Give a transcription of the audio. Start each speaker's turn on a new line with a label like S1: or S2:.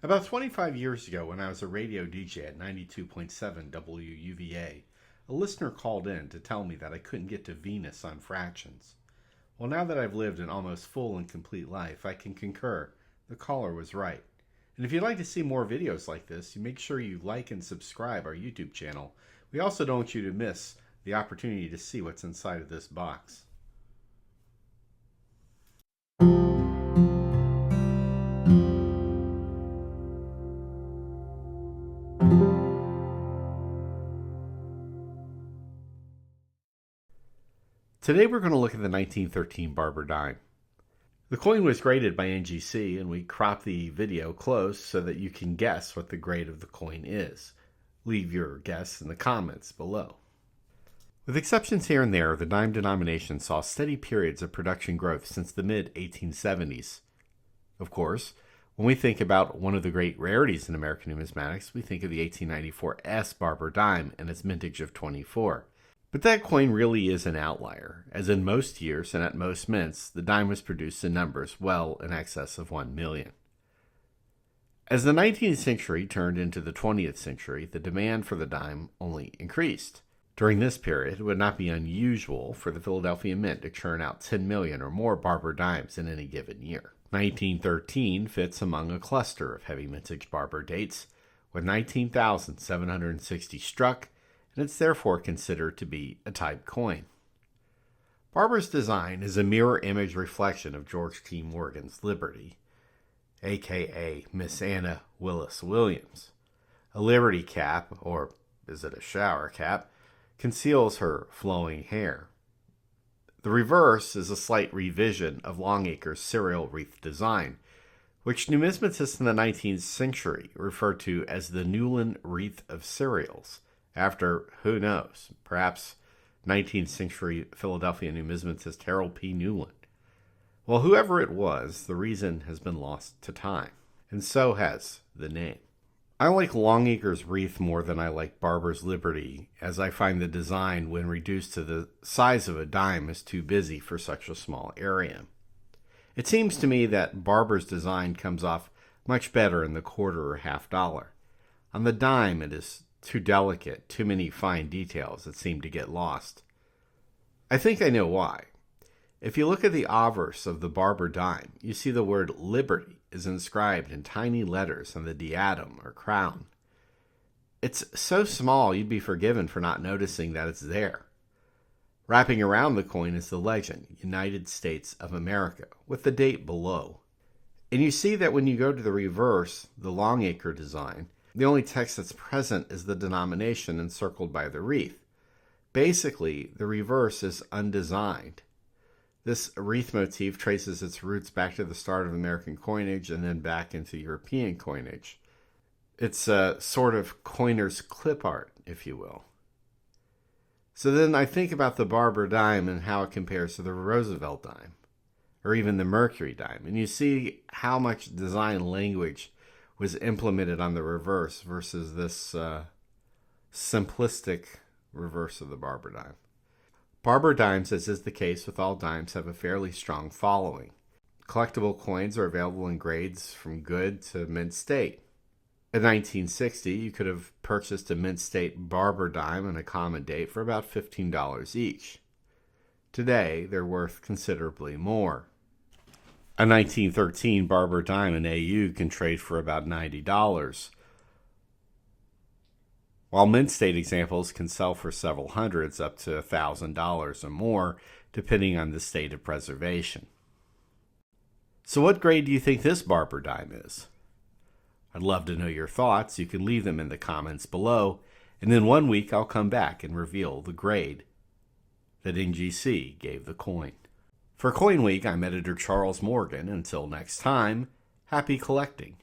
S1: About 25 years ago, when I was a radio DJ at 92.7 WUVA, a listener called in to tell me that I couldn't get to Venus on fractions. Well, now that I've lived an almost full and complete life, I can concur. The caller was right. And if you'd like to see more videos like this, you make sure you like and subscribe our YouTube channel. We also don't want you to miss the opportunity to see what's inside of this box. Today we're going to look at the 1913 Barber Dime. The coin was graded by NGC, and we cropped the video close so that you can guess what the grade of the coin is. Leave your guess in the comments below. With exceptions here and there, the dime denomination saw steady periods of production growth since the mid-1870s. Of course, when we think about one of the great rarities in American numismatics, we think of the 1894 S Barber Dime and its mintage of 24. But that coin really is an outlier, as in most years and at most mints, the dime was produced in numbers well in excess of 1 million. As the 19th century turned into the 20th century, the demand for the dime only increased. During this period, it would not be unusual for the Philadelphia Mint to churn out 10 million or more Barber Dimes in any given year. 1913 fits among a cluster of heavy mintage Barber dates, with 19,760 struck, and it's therefore considered to be a type coin. Barber's design is a mirror image reflection of George T. Morgan's Liberty, aka Miss Anna Willis Williams. A Liberty cap, or is it a shower cap, conceals her flowing hair. The reverse is a slight revision of Longacre's serial wreath design, which numismatists in the 19th century referred to as the Newland wreath of cereals, after, who knows, perhaps 19th century Philadelphia numismatist Harold P. Newland. Well, whoever it was, the reason has been lost to time, and so has the name. I like Longacre's wreath more than I like Barber's Liberty, as I find the design, when reduced to the size of a dime, is too busy for such a small area. It seems to me that Barber's design comes off much better in the quarter or half dollar. On the dime, it is too delicate, too many fine details that seem to get lost. I think I know why. If you look at the obverse of the Barber Dime, you see the word Liberty is inscribed in tiny letters on the diadem or crown. It's so small you'd be forgiven for not noticing that it's there. Wrapping around the coin is the legend, United States of America, with the date below. And you see that when you go to the reverse, the Longacre design, the only text that's present is the denomination encircled by the wreath. Basically, the reverse is undesigned. This wreath motif traces its roots back to the start of American coinage and then back into European coinage. It's a sort of coiner's clip art, if you will. So then I think about the Barber Dime and how it compares to the Roosevelt Dime, or even the Mercury Dime, and you see how much design language was implemented on the reverse versus this simplistic reverse of the Barber Dime. Barber Dimes, as is the case with all dimes, have a fairly strong following. Collectible coins are available in grades from good to mint state. In 1960, you could have purchased a mint state Barber Dime and a common date for about $15 each. Today, they're worth considerably more. A 1913 Barber Dime in AU can trade for about $90, while mint state examples can sell for several hundreds up to $1,000 or more, depending on the state of preservation. So what grade do you think this Barber Dime is? I'd love to know your thoughts. You can leave them in the comments below, and in 1 week I'll come back and reveal the grade that NGC gave the coin. For CoinWeek, I'm editor Charles Morgan. Until next time, happy collecting.